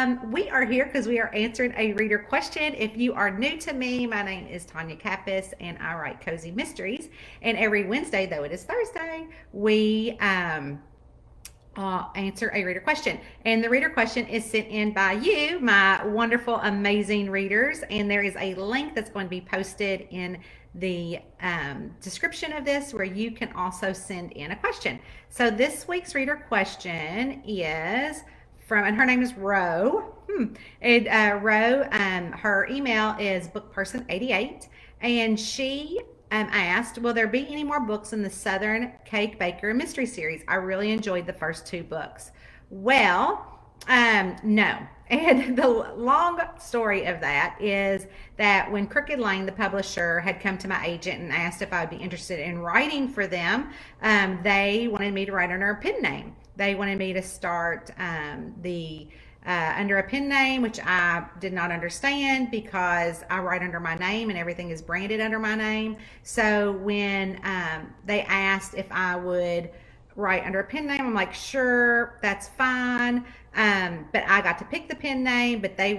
We are here because we are answering a reader question. If you are new to me, my name is Tonya Kappes, and I write cozy mysteries. And every Wednesday, though it is Thursday, we answer a reader question. And the reader question is sent in by you, my wonderful, amazing readers. And there is a link that's going to be posted in the description of this where you can also send in a question. So this week's reader question is from, and her name is Row. Row, her email is bookperson88, and she asked, will there be any more books in the Southern Cake Baker Mystery Series? I really enjoyed the first 2 books. Well, no. And the long story of that is that when Crooked Lane, the publisher, had come to my agent and asked if I would be interested in writing for them, they wanted me to write under a pen name. They wanted me to start under a pen name, which I did not understand because I write under my name and everything is branded under my name. So when they asked if I would write under a pen name, I'm like, sure, that's fine. But I got to pick the pen name, but they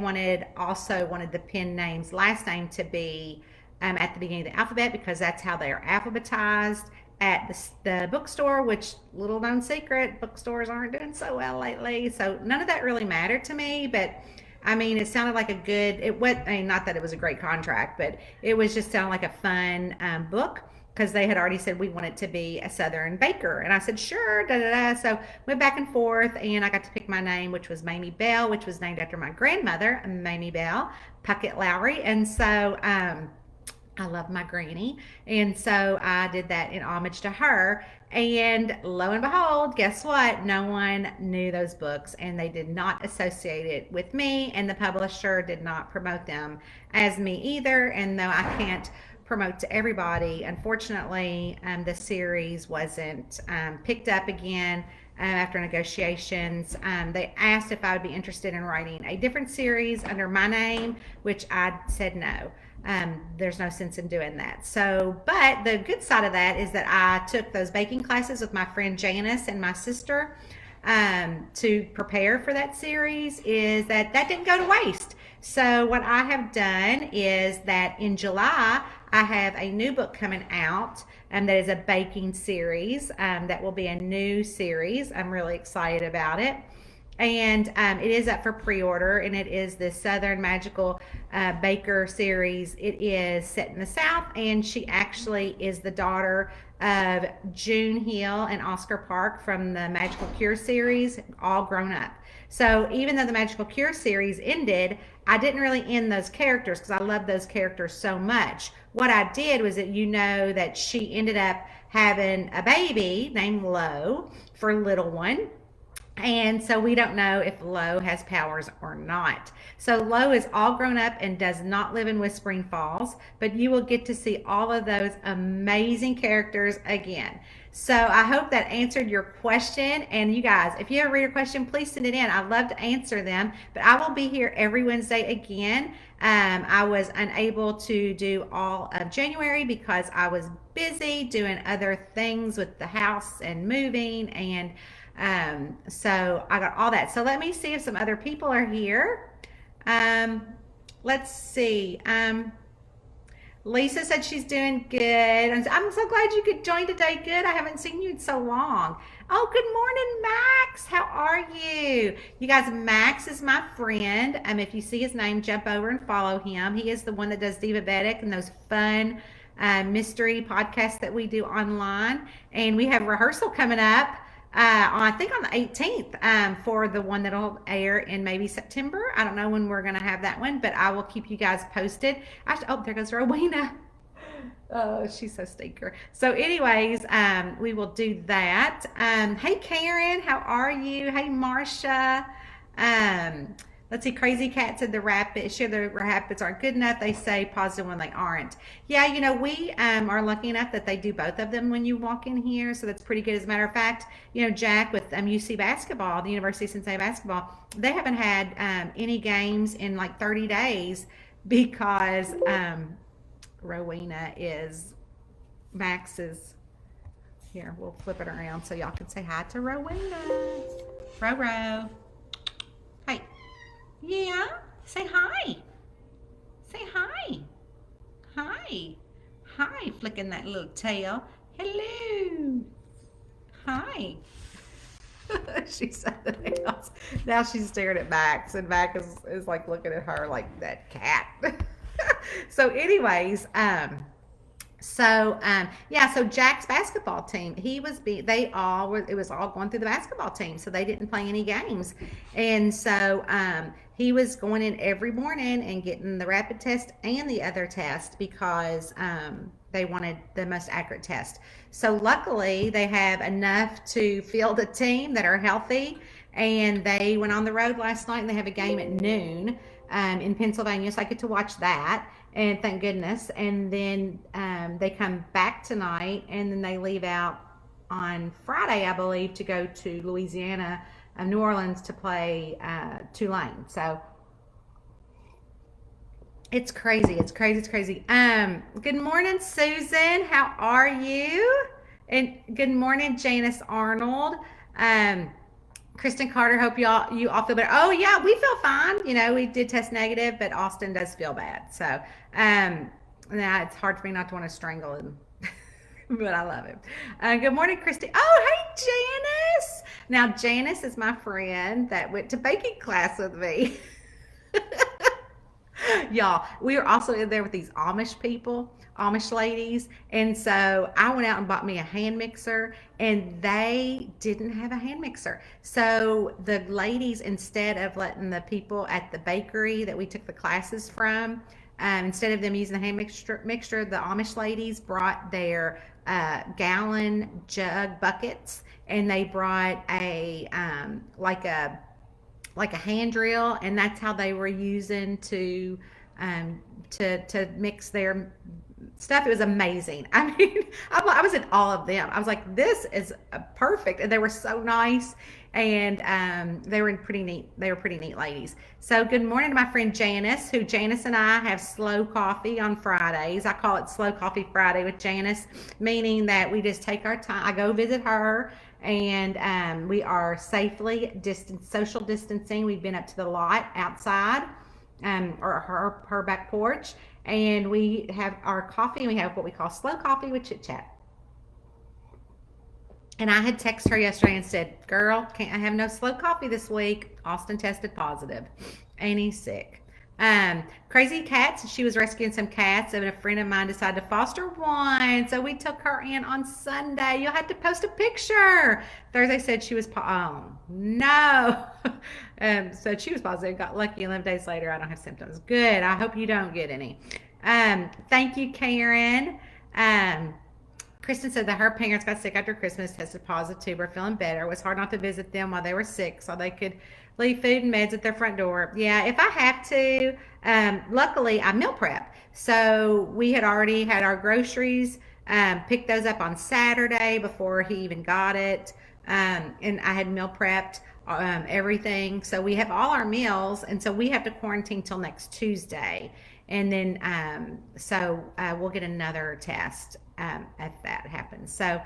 also wanted the pen name's last name to be at the beginning of the alphabet because that's how they are alphabetized at the bookstore, which, little known secret, bookstores aren't doing so well lately. So none of that really mattered to me, but I mean, it sounded like not that it was a great contract, but it was just sounded like a fun book because they had already said we want it to be a Southern baker. And I said, sure, da da da. So went back and forth, and I got to pick my name, which was Maymee Bell, which was named after my grandmother, Maymee Bell, Puckett Lowry. And so, I love my granny, and so I did that in homage to her. And lo and behold, guess what? No one knew those books, and they did not associate it with me, and the publisher did not promote them as me either. And though I can't promote to everybody, unfortunately, the series wasn't picked up again. After negotiations, they asked if I would be interested in writing a different series under my name, which I said no. There's no sense in doing that. So, but the good side of that is that I took those baking classes with my friend Janice and my sister to prepare for that series. Is that didn't go to waste. So what I have done is that in July I have a new book coming out that is a baking series that will be a new series. I'm really excited about it. And it is up for pre-order, and it is the Southern Magical Baker series. It is set in the South, and she actually is the daughter of June Hill and Oscar Park from the Magical Cure series, all grown up. So even though the Magical Cure series ended, I didn't really end those characters because I love those characters so much. What I did was that she ended up having a baby named Lo for little one. And so we don't know if Lo has powers or not. So Lo is all grown up and does not live in Whispering Falls, but you will get to see all of those amazing characters again. So I hope that answered your question. And you guys, if you have a reader question, please send it in. I love to answer them, but I will be here every Wednesday again. I was unable to do all of January because I was busy doing other things with the house and moving, and so I got all that. So let me see if some other people are here. Let's see. Lisa said she's doing good. I'm so glad you could join today. Good. I haven't seen you in so long. Oh, good morning, Max. How are you? You guys, Max is my friend. If you see his name, jump over and follow him. He is the one that does Divabetic and those fun mystery podcasts that we do online. And we have rehearsal coming up. I think on the 18th for the one that'll air in maybe September. I don't know when we're going to have that one, but I will keep you guys posted. Oh, there goes Rowena. Oh, she's so stinker. So anyways, we will do that. Hey, Karen, how are you? Hey, Marcia. Let's see, Crazy Cat said the rabbits aren't good enough. They say positive when they aren't. Yeah, we are lucky enough that they do both of them when you walk in here, so that's pretty good. As a matter of fact, Jack with UC basketball, the University of Cincinnati basketball, they haven't had any games in like 30 days because Rowena is Max's. Here, we'll flip it around so y'all can say hi to Rowena. Ro. Hey. Yeah. Say hi. Say hi. Hi. Hi. Flicking that little tail. Hello. Hi. She said the else. Now she's staring at Max, and Max is like looking at her like that cat. So, anyways, yeah, so Jack's basketball team, they all were, it was all going through the basketball team, so they didn't play any games. And so he was going in every morning and getting the rapid test and the other test because they wanted the most accurate test. So luckily, they have enough to field a team that are healthy, and they went on the road last night and they have a game at noon in Pennsylvania, so I get to watch that, and thank goodness. And then they come back tonight, and then they leave out on Friday, I believe, to go to Louisiana, New Orleans, to play Tulane. So it's crazy. It's crazy. It's crazy. Good morning, Susan. How are you? And good morning, Janice Arnold. Um, Kristen Carter, hope you all feel better. Oh yeah, we feel fine. You know, we did test negative, but Austin does feel bad. So now it's hard for me not to want to strangle him. But I love him. Good morning, Christy. Oh, hey, Janice. Now, Janice is my friend that went to baking class with me. Y'all, we were also in there with these Amish people, Amish ladies. And so I went out and bought me a hand mixer, and they didn't have a hand mixer. So the ladies, instead of letting the people at the bakery that we took the classes from, instead of them using the hand mixture, the Amish ladies brought their gallon jug buckets, and they brought a like a hand drill, and that's how they were using to mix their stuff. It was amazing. I mean, I was in all of them. I was like, this is perfect, and they were so nice, and they were pretty neat. They were pretty neat ladies. So good morning to my friend Janice, who Janice and I have slow coffee on Fridays. I call it Slow Coffee Friday with Janice, meaning that we just take our time. I go visit her, and we are safely social distancing. We've been up to the lot outside, or her back porch, and we have our coffee, and we have what we call slow coffee with chit chat. And I had texted her yesterday and said, girl, can't I have no slow coffee this week? Austin tested positive, and he's sick. Crazy cats. She was rescuing some cats, and a friend of mine decided to foster one. So we took her in on Sunday. You'll have to post a picture. Thursday said she was, oh, no. So she was positive, got lucky, 11 days later, I don't have symptoms. Good. I hope you don't get any. Thank you, Karen. Kristen said that her parents got sick after Christmas, tested positive, were feeling better. It was hard not to visit them while they were sick so they could leave food and meds at their front door. Yeah, if I have to, luckily I meal prep. So we had already had our groceries, picked those up on Saturday before he even got it. And I had meal prepped everything. So we have all our meals, and so we have to quarantine till next Tuesday. And then, we'll get another test if that happens. So,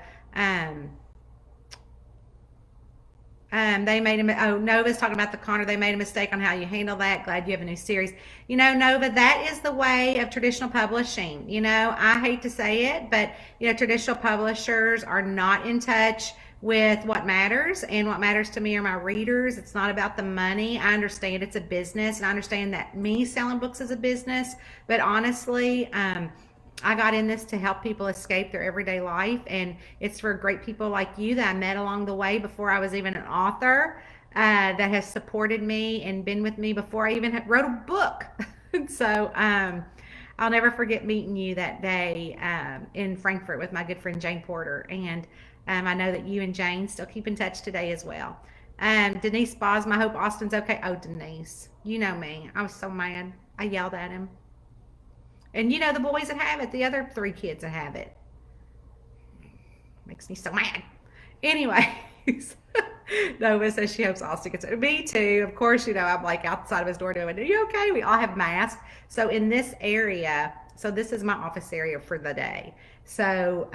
they made Nova's talking about the Connor. They made a mistake on how you handle that. Glad you have a new series. You know, Nova, that is the way of traditional publishing. You know, I hate to say it, but, you know, traditional publishers are not in touch with what matters, and what matters to me are my readers. It's not about the money. I understand it's a business, and I understand that me selling books is a business, but honestly, I got in this to help people escape their everyday life, and it's for great people like you that I met along the way before I was even an author, that has supported me and been with me before I even wrote a book. So I'll never forget meeting you that day in Frankfurt with my good friend Jane Porter, and I know that you and Jane still keep in touch today as well. Denise Bosma, I hope Austin's okay. Oh, Denise, you know me. I was so mad. I yelled at him. And you know the boys that have it, the other 3 kids that have it. Makes me so mad. Anyways, Nova says she hopes Austin gets it. Me too. Of course, you know, I'm like outside of his door doing, are you okay? We all have masks. So in this area, so this is my office area for the day. So,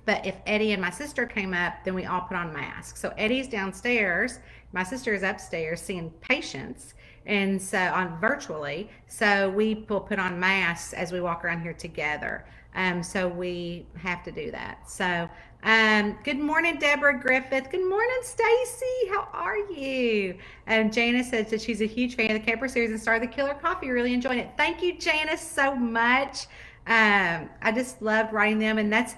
but if Eddie and my sister came up, then we all put on masks. So Eddie's downstairs, my sister is upstairs seeing patients, and so on virtually. So we will put on masks as we walk around here together. So we have to do that. So good morning, Deborah Griffith. Good morning, Stacy. How are you? Janice says that she's a huge fan of the Kappes series and started the Killer Coffee. Really enjoying it. Thank you, Janice, so much. I just loved writing them, and that's,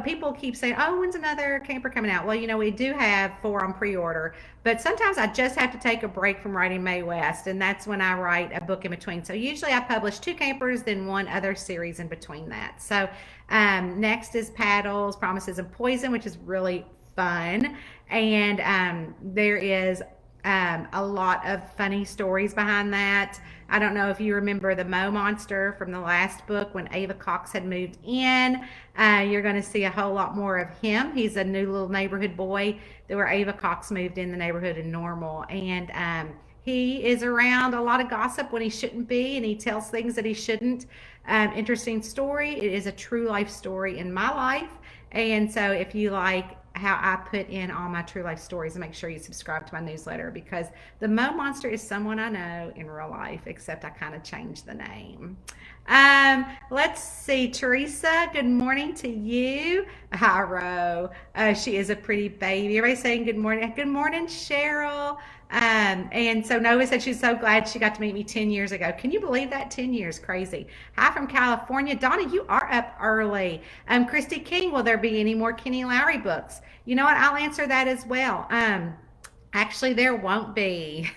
people keep saying, oh, when's another camper coming out? Well, we do have 4 on pre-order, but sometimes I just have to take a break from writing Mae West, and that's when I write a book in between. So usually I publish 2 campers, then 1 other series in between that. So next is Paddles, Promises, and Poison, which is really fun, and there is a lot of funny stories behind that. I don't know if you remember the Mo monster from the last book when Ava Cox had moved in. You're going to see a whole lot more of him. He's a new little neighborhood boy where Ava Cox moved in the neighborhood in Normal. And he is around a lot of gossip when he shouldn't be, and he tells things that he shouldn't. Interesting story. It is a true life story in my life. And so if you like how I put in all my true life stories, make sure you subscribe to my newsletter, because the Mo monster is someone I know in real life, except I kind of changed the name. Let's see, Teresa, good morning to you. Hi, Ro. She is a pretty baby. Everybody saying good morning. Good morning, Cheryl. And so Nova said she's so glad she got to meet me 10 years ago. Can you believe that? 10 years, crazy. Hi from California. Donna, you are up early. Christy King, will there be any more Kenny Lowry books? You know what? I'll answer that as well. Actually, there won't be.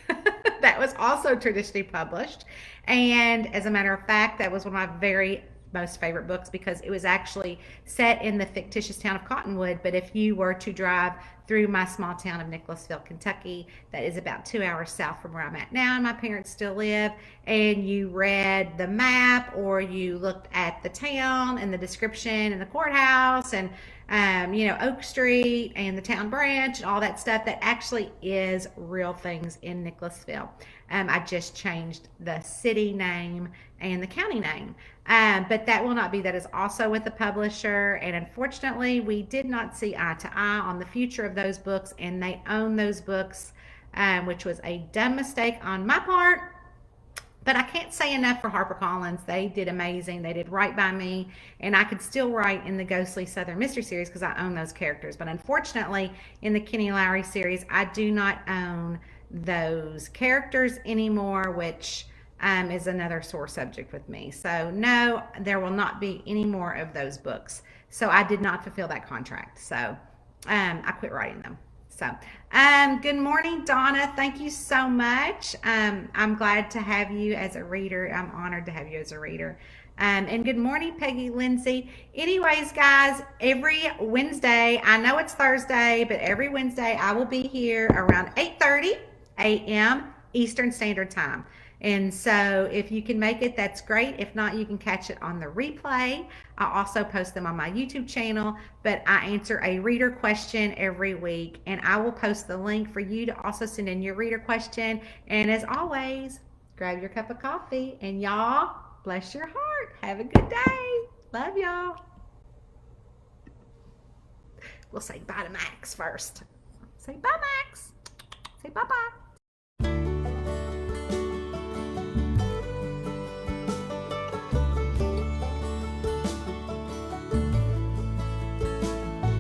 That was also traditionally published. And as a matter of fact, that was one of my very most favorite books, because it was actually set in the fictitious town of Cottonwood. But if you were to drive through my small town of Nicholasville, Kentucky, that is about 2 hours south from where I'm at now, and my parents still live, and you read the map or you looked at the town and the description and the courthouse and Oak Street and the town branch and all that stuff, that actually is real things in Nicholasville. I just changed the city name and the county name. But that will not be. That is also with the publisher. And unfortunately, we did not see eye to eye on the future of those books, and they own those books, which was a dumb mistake on my part. But I can't say enough for HarperCollins. They did amazing. They did right by me, and I could still write in the Ghostly Southern Mystery series because I own those characters. But unfortunately, in the Kenny Lowry series, I do not own those characters anymore, which is another sore subject with me. So no, there will not be any more of those books. So I did not fulfill that contract. So I quit writing them. So good morning, Donna. Thank you so much. I'm glad to have you as a reader. I'm honored to have you as a reader. And good morning, Peggy Lindsay. Anyways, guys, every Wednesday, I know it's Thursday, but every Wednesday I will be here around 8:30 a.m. Eastern Standard Time. And so if you can make it, that's great. If not, you can catch it on the replay. I also post them on my YouTube channel, but I answer a reader question every week, and I will post the link for you to also send in your reader question. And as always, grab your cup of coffee, and y'all, bless your heart. Have a good day. Love y'all. We'll say bye to Max first. Say bye, Max. Say bye-bye.